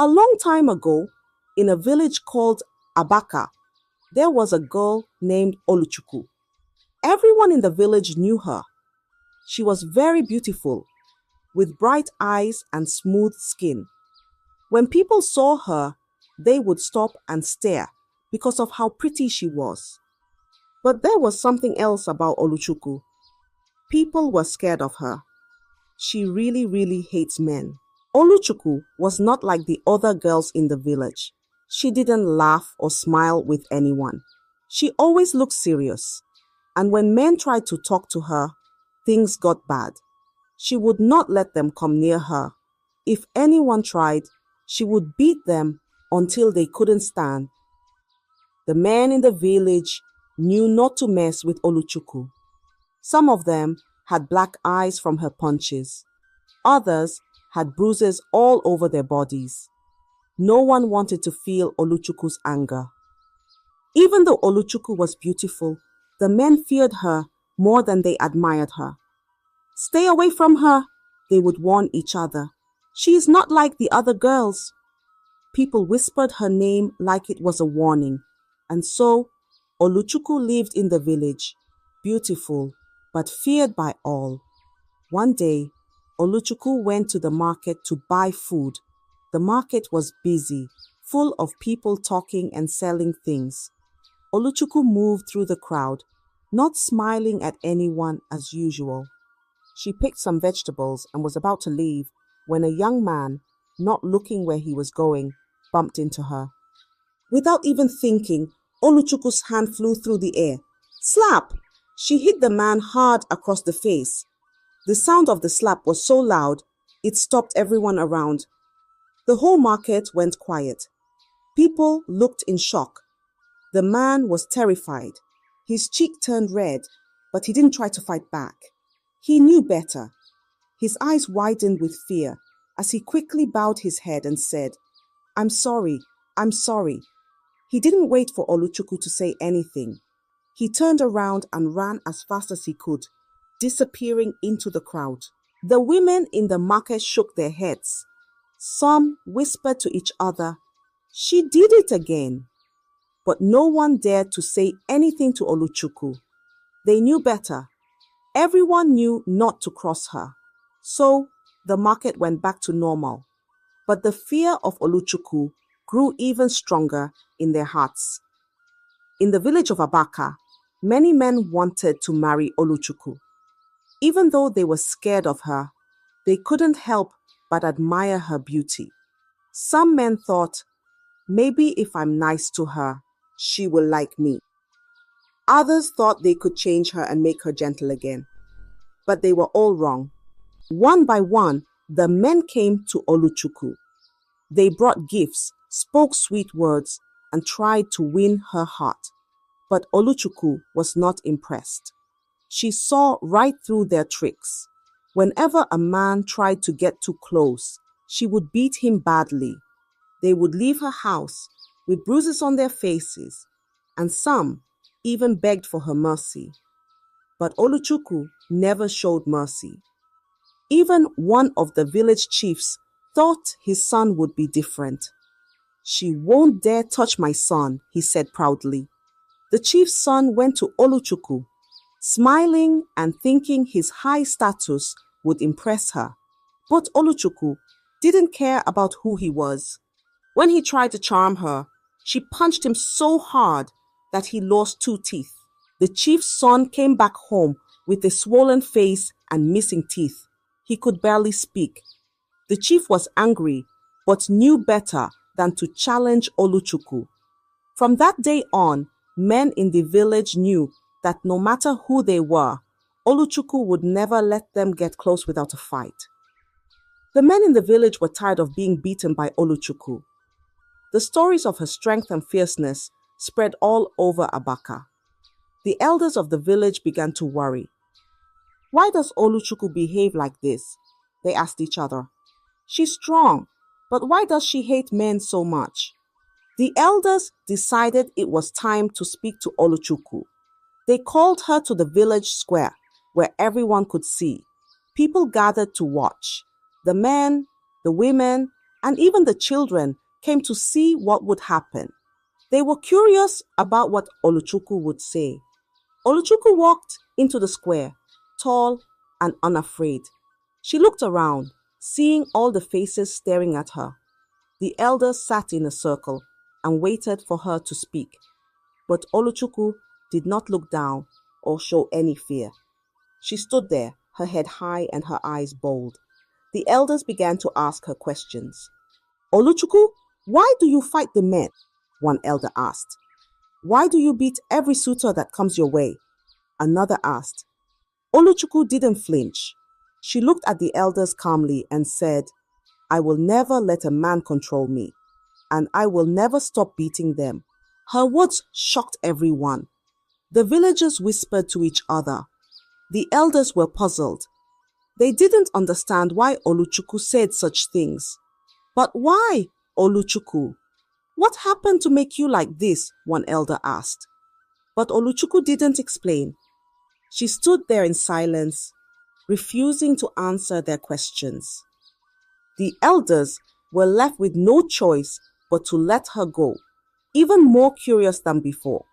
A long time ago, in a village called Abaka, there was a girl named Oluchuku. Everyone in the village knew her. She was very beautiful, with bright eyes and smooth skin. When people saw her, they would stop and stare because of how pretty she was. But there was something else about Oluchuku. People were scared of her. She really, really hates men. Oluchuku was not like the other girls in the village. She didn't laugh or smile with anyone. She always looked serious. And when men tried to talk to her, things got bad. She would not let them come near her. If anyone tried, she would beat them until they couldn't stand. The men in the village knew not to mess with Oluchuku. Some of them had black eyes from her punches. Others had bruises all over their bodies. No one wanted to feel Oluchuku's anger. Even though Oluchuku was beautiful, the men feared her more than they admired her. Stay away from her, they would warn each other. She is not like the other girls. People whispered her name like it was a warning. And so, Oluchuku lived in the village, beautiful, but feared by all. One day, Oluchuku went to the market to buy food. The market was busy, full of people talking and selling things. Oluchuku moved through the crowd, not smiling at anyone as usual. She picked some vegetables and was about to leave when a young man, not looking where he was going, bumped into her. Without even thinking, Oluchuku's hand flew through the air. Slap! She hit the man hard across the face. The sound of the slap was so loud, it stopped everyone around. The whole market went quiet. People looked in shock. The man was terrified. His cheek turned red, but he didn't try to fight back. He knew better. His eyes widened with fear as he quickly bowed his head and said, I'm sorry, I'm sorry. He didn't wait for Oluchuku to say anything. He turned around and ran as fast as he could, disappearing into the crowd. The women in the market shook their heads. Some whispered to each other, She did it again. But no one dared to say anything to Oluchuku. They knew better. Everyone knew not to cross her. So the market went back to normal. But the fear of Oluchuku grew even stronger in their hearts. In the village of Abaka, many men wanted to marry Oluchuku. Even though they were scared of her, they couldn't help but admire her beauty. Some men thought, maybe if I'm nice to her, she will like me. Others thought they could change her and make her gentle again. But they were all wrong. One by one, the men came to Oluchuku. They brought gifts, spoke sweet words, and tried to win her heart. But Oluchuku was not impressed. She saw right through their tricks. Whenever a man tried to get too close, she would beat him badly. They would leave her house with bruises on their faces, and some even begged for her mercy. But Oluchuku never showed mercy. Even one of the village chiefs thought his son would be different. She won't dare touch my son, he said proudly. The chief's son went to Oluchuku, smiling and thinking his high status would impress her. But Oluchuku didn't care about who he was. When he tried to charm her, she punched him so hard that he lost 2 teeth. The chief's son came back home with a swollen face and missing teeth. He could barely speak. The chief was angry, but knew better than to challenge Oluchuku. From that day on, men in the village knew that no matter who they were, Oluchuku would never let them get close without a fight. The men in the village were tired of being beaten by Oluchuku. The stories of her strength and fierceness spread all over Abaka. The elders of the village began to worry. Why does Oluchuku behave like this? They asked each other. She's strong, but why does she hate men so much? The elders decided it was time to speak to Oluchuku. They called her to the village square where everyone could see. People gathered to watch. The men, the women, and even the children came to see what would happen. They were curious about what Oluchukwu would say. Oluchukwu walked into the square, tall and unafraid. She looked around, seeing all the faces staring at her. The elders sat in a circle and waited for her to speak. But Oluchukwu did not look down or show any fear. She stood there, her head high and her eyes bold. The elders began to ask her questions. Oluchukwu, why do you fight the men? One elder asked. Why do you beat every suitor that comes your way? Another asked. Oluchukwu didn't flinch. She looked at the elders calmly and said, I will never let a man control me, and I will never stop beating them. Her words shocked everyone. The villagers whispered to each other. The elders were puzzled. They didn't understand why Oluchukwu said such things. But why, Oluchukwu? What happened to make you like this? One elder asked. But Oluchukwu didn't explain. She stood there in silence, refusing to answer their questions. The elders were left with no choice but to let her go, even more curious than before.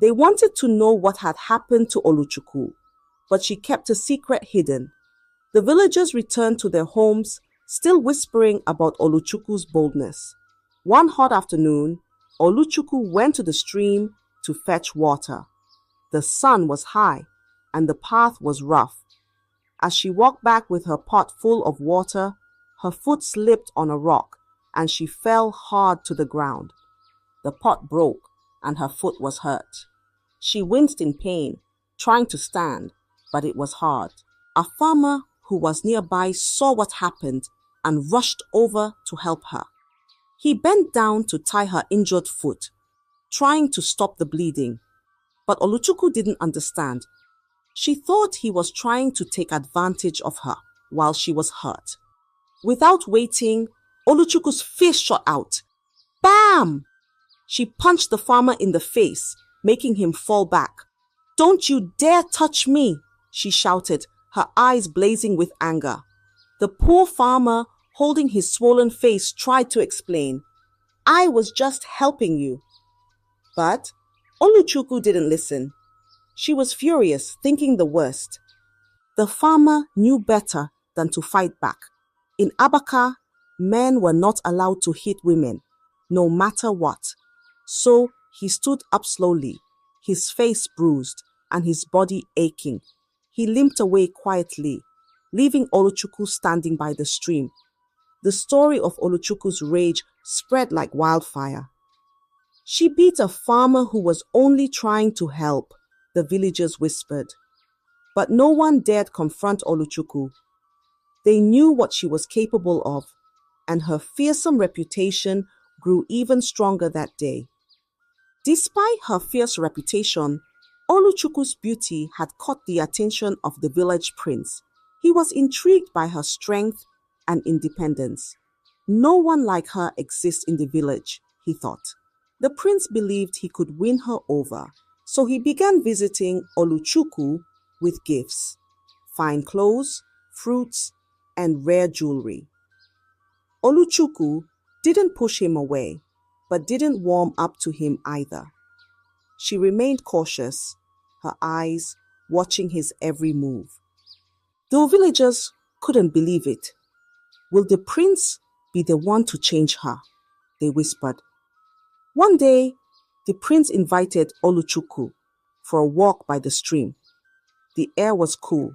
They wanted to know what had happened to Oluchukwu, but she kept a secret hidden. The villagers returned to their homes, still whispering about Oluchukwu's boldness. One hot afternoon, Oluchukwu went to the stream to fetch water. The sun was high, and the path was rough. As she walked back with her pot full of water, her foot slipped on a rock, and she fell hard to the ground. The pot broke, and her foot was hurt. She winced in pain, trying to stand, but it was hard. A farmer who was nearby saw what happened and rushed over to help her. He bent down to tie her injured foot, trying to stop the bleeding. But Oluchukwu didn't understand. She thought he was trying to take advantage of her while she was hurt. Without waiting, Oluchukwu's fist shot out. Bam! She punched the farmer in the face, making him fall back. Don't you dare touch me, she shouted, her eyes blazing with anger. The poor farmer, holding his swollen face, tried to explain. I was just helping you. But Oluchukwu didn't listen. She was furious, thinking the worst. The farmer knew better than to fight back. In Abaka, men were not allowed to hit women, no matter what. So he stood up slowly, his face bruised and his body aching. He limped away quietly, leaving Oluchukwu standing by the stream. The story of Oluchukwu's rage spread like wildfire. She beat a farmer who was only trying to help, the villagers whispered. But no one dared confront Oluchukwu. They knew what she was capable of, and her fearsome reputation grew even stronger that day. Despite her fierce reputation, Oluchukwu's beauty had caught the attention of the village prince. He was intrigued by her strength and independence. No one like her exists in the village, he thought. The prince believed he could win her over, so he began visiting Oluchukwu with gifts, fine clothes, fruits, and rare jewelry. Oluchukwu didn't push him away, but didn't warm up to him either. She remained cautious, her eyes watching his every move. The villagers couldn't believe it. Will the prince be the one to change her? They whispered. One day, the prince invited Oluchukwu for a walk by the stream. The air was cool,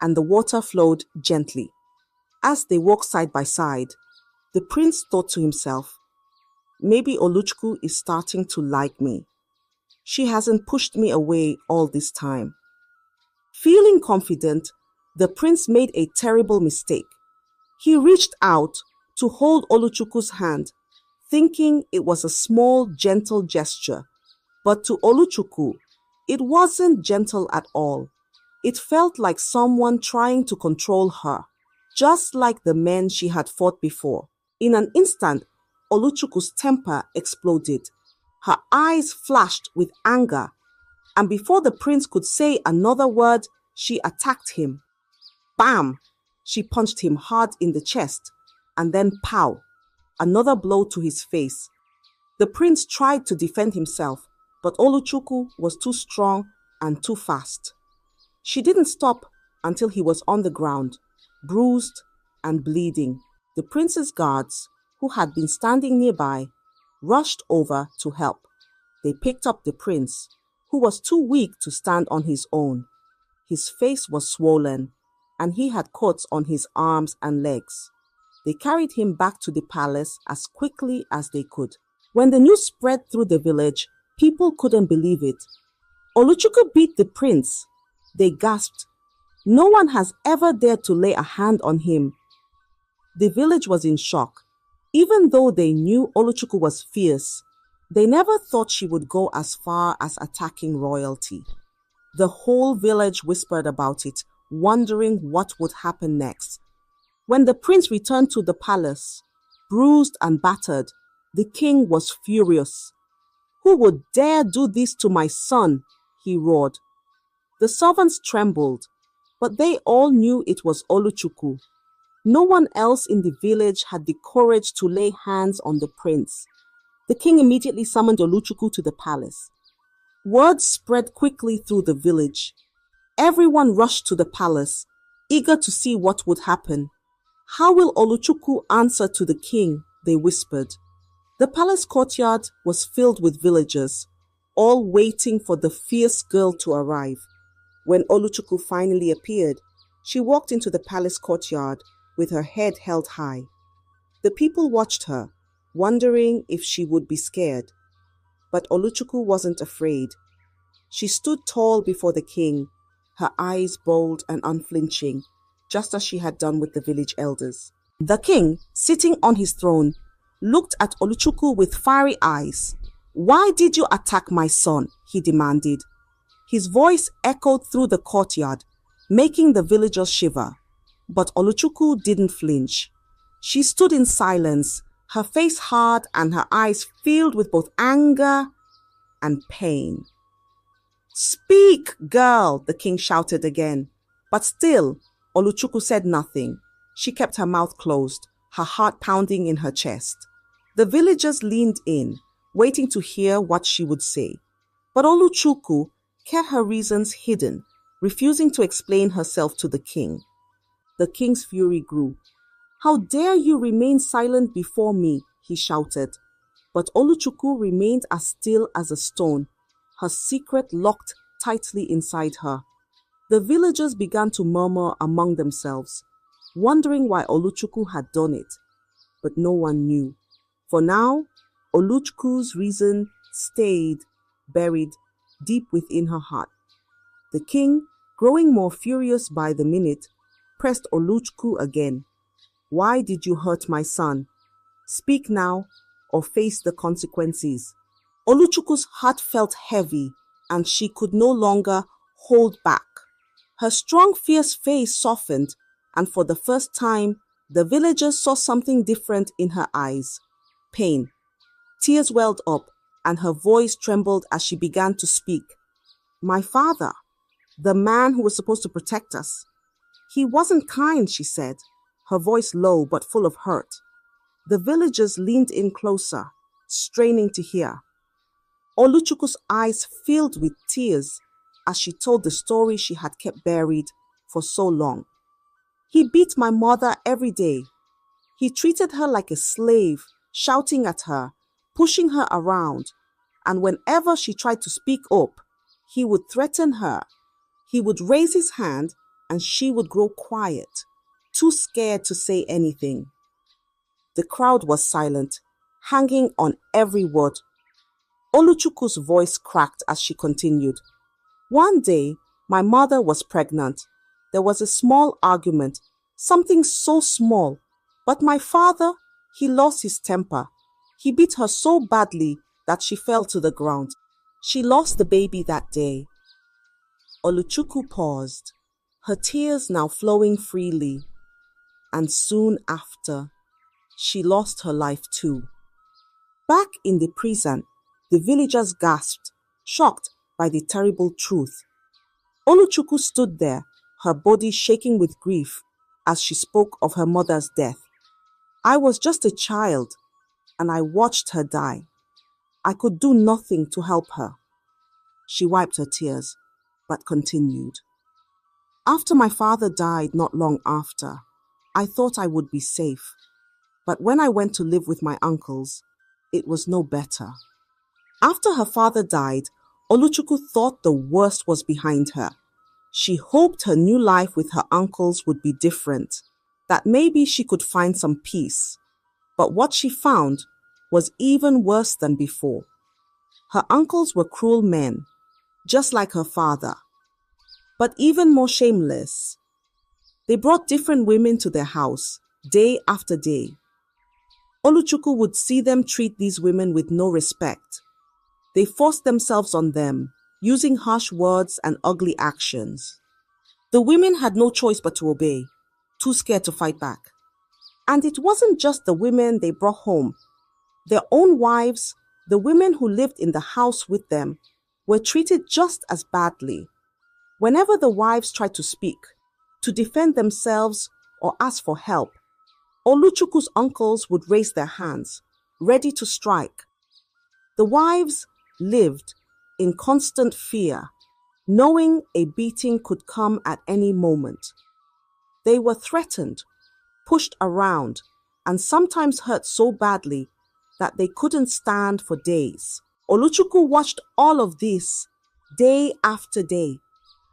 and the water flowed gently. As they walked side by side, the prince thought to himself, maybe Oluchukwu is starting to like me. She hasn't pushed me away all this time. Feeling confident, the prince made a terrible mistake. He reached out to hold Oluchukwu's hand, thinking it was a small, gentle gesture. But to Oluchukwu, it wasn't gentle at all. It felt like someone trying to control her, just like the men she had fought before. In an instant, Oluchukwu's temper exploded. Her eyes flashed with anger, and before the prince could say another word, she attacked him. Bam! She punched him hard in the chest, and then pow! another blow to his face. The prince tried to defend himself, but Oluchukwu was too strong and too fast. She didn't stop until he was on the ground, bruised and bleeding. The prince's guards, who had been standing nearby, rushed over to help. They picked up the prince, who was too weak to stand on his own. His face was swollen, and he had cuts on his arms and legs. They carried him back to the palace as quickly as they could. When the news spread through the village, people couldn't believe it. Oluchukwu beat the prince. They gasped. No one has ever dared to lay a hand on him. The village was in shock. Even though they knew Oluchukwu was fierce, they never thought she would go as far as attacking royalty. The whole village whispered about it, wondering what would happen next. When the prince returned to the palace, bruised and battered, the king was furious. "Who would dare do this to my son?" he roared. The servants trembled, but they all knew it was Oluchukwu. No one else in the village had the courage to lay hands on the prince. The king immediately summoned Oluchukwu to the palace. Word spread quickly through the village. Everyone rushed to the palace, eager to see what would happen. "How will Oluchukwu answer to the king?" they whispered. The palace courtyard was filled with villagers, all waiting for the fierce girl to arrive. When Oluchukwu finally appeared, she walked into the palace courtyard with her head held high. The people watched her, wondering if she would be scared. But Oluchukwu wasn't afraid. She stood tall before the king, her eyes bold and unflinching, just as she had done with the village elders. The king, sitting on his throne, looked at Oluchukwu with fiery eyes. "Why did you attack my son?" he demanded. His voice echoed through the courtyard, making the villagers shiver. But Oluchukwu didn't flinch. She stood in silence, her face hard and her eyes filled with both anger and pain. "Speak, girl," the king shouted again. But still, Oluchukwu said nothing. She kept her mouth closed, her heart pounding in her chest. The villagers leaned in, waiting to hear what she would say. But Oluchukwu kept her reasons hidden, refusing to explain herself to the king. The king's fury grew. "How dare you remain silent before me?" he shouted. But Oluchukwu remained as still as a stone, her secret locked tightly inside her. The villagers began to murmur among themselves, wondering why Oluchukwu had done it. But no one knew. For now, Oluchukwu's reason stayed buried deep within her heart. The king, growing more furious by the minute, pressed Oluchukwu again. "Why did you hurt my son? Speak now or face the consequences." Oluchukwu's heart felt heavy and she could no longer hold back. Her strong, fierce face softened, and for the first time, the villagers saw something different in her eyes. Pain. Tears welled up, and her voice trembled as she began to speak. "My father, the man who was supposed to protect us. He wasn't kind," she said, her voice low but full of hurt. The villagers leaned in closer, straining to hear. Oluchukwu's eyes filled with tears as she told the story she had kept buried for so long. "He beat my mother every day. He treated her like a slave, shouting at her, pushing her around, and whenever she tried to speak up, he would threaten her. He would raise his hand and she would grow quiet, too scared to say anything." The crowd was silent, hanging on every word. Oluchukwu's voice cracked as she continued. "One day, my mother was pregnant. There was a small argument, something so small, but my father, he lost his temper. He beat her so badly that she fell to the ground. She lost the baby that day." Oluchukwu paused, her tears now flowing freely, and soon after, she lost her life too. Back in the prison, the villagers gasped, shocked by the terrible truth. Oluchukwu stood there, her body shaking with grief as she spoke of her mother's death. "I was just a child," and I watched her die. I could do nothing to help her. She wiped her tears, but continued. After my father died not long after, I thought I would be safe. But when I went to live with my uncles, it was no better. After her father died, Oluchukwu thought the worst was behind her. She hoped her new life with her uncles would be different, that maybe she could find some peace. But what she found was even worse than before. Her uncles were cruel men, just like her father, but even more shameless. They brought different women to their house, day after day. Oluchukwu would see them treat these women with no respect. They forced themselves on them, using harsh words and ugly actions. The women had no choice but to obey, too scared to fight back. And it wasn't just the women they brought home. Their own wives, the women who lived in the house with them, were treated just as badly. Whenever the wives tried to speak, to defend themselves or ask for help, Oluchukwu's uncles would raise their hands, ready to strike. The wives lived in constant fear, knowing a beating could come at any moment. They were threatened, pushed around, and sometimes hurt so badly that they couldn't stand for days. Oluchukwu watched all of this day after day.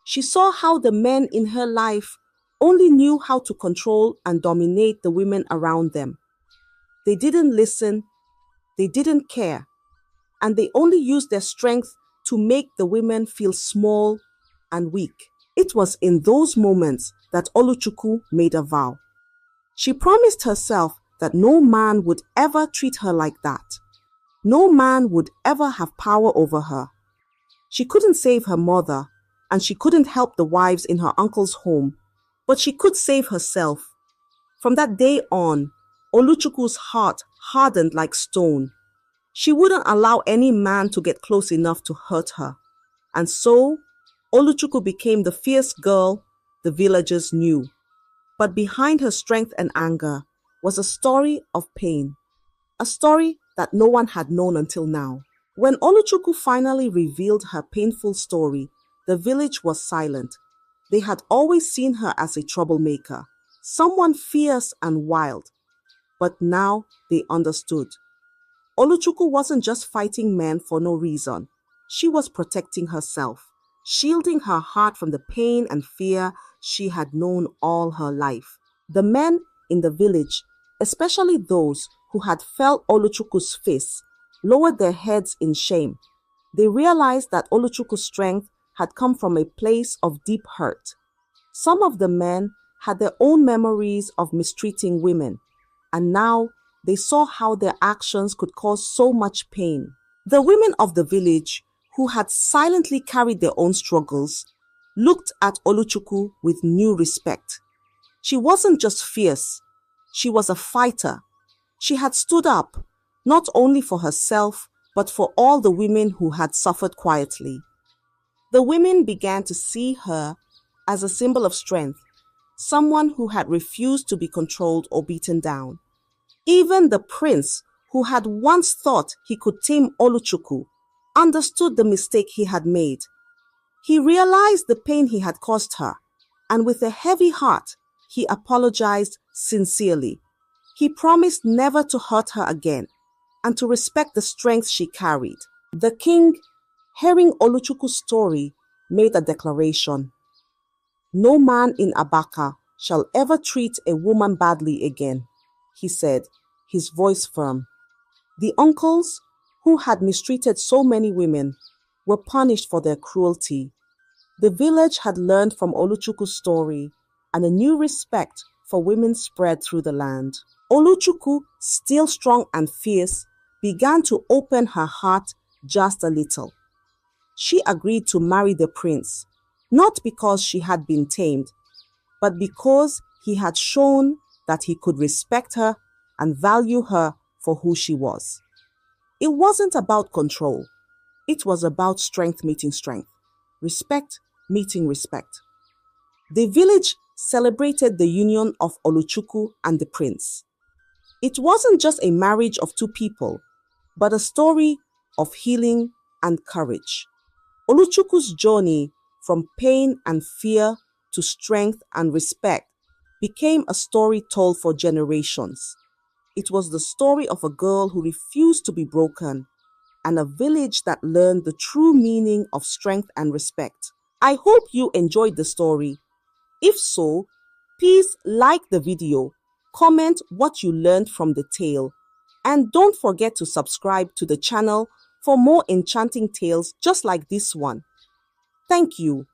She saw how the men in her life only knew how to control and dominate the women around them. They didn't listen, they didn't care, and they only used their strength to make the women feel small and weak. It was in those moments that Oluchukwu made a vow. She promised herself that no man would ever treat her like that. No man would ever have power over her. She couldn't save her mother, and she couldn't help the wives in her uncle's home, but she could save herself. From that day on, Oluchukwu's heart hardened like stone. She wouldn't allow any man to get close enough to hurt her. And so, Oluchukwu became the fierce girl the villagers knew. But behind her strength and anger was a story of pain, a story that no one had known until now. When Oluchukwu finally revealed her painful story, the village was silent. They had always seen her as a troublemaker, someone fierce and wild. But now they understood. Oluchukwu wasn't just fighting men for no reason. She was protecting herself, shielding her heart from the pain and fear she had known all her life. The men in the village, especially those who had felt Oluchukwu's face, lowered their heads in shame. They realized that Oluchukwu's strength had come from a place of deep hurt. Some of the men had their own memories of mistreating women, and now they saw how their actions could cause so much pain. The women of the village, who had silently carried their own struggles, looked at Oluchukwu with new respect. She wasn't just fierce, she was a fighter. She had stood up, not only for herself, but for all the women who had suffered quietly. The women began to see her as a symbol of strength, someone who had refused to be controlled or beaten down. Even the prince, who had once thought he could tame Oluchukwu, understood the mistake he had made. He realized the pain he had caused her, and with a heavy heart, he apologized sincerely. He promised never to hurt her again, and to respect the strength she carried. The king, hearing Oluchukwu's story, made a declaration. "No man in Abaka shall ever treat a woman badly again," he said, his voice firm. The uncles, who had mistreated so many women, were punished for their cruelty. The village had learned from Oluchukwu's story, and a new respect for women spread through the land. Oluchukwu, still strong and fierce, began to open her heart just a little. She agreed to marry the prince, not because she had been tamed, but because he had shown that he could respect her and value her for who she was. It wasn't about control. It was about strength meeting strength, respect meeting respect. The village celebrated the union of Oluchukwu and the prince. It wasn't just a marriage of two people, but a story of healing and courage. Oluchukwu's journey from pain and fear to strength and respect became a story told for generations. It was the story of a girl who refused to be broken and a village that learned the true meaning of strength and respect. I hope you enjoyed the story. If so, please like the video, comment what you learned from the tale, and don't forget to subscribe to the channel for more enchanting tales just like this one. Thank you.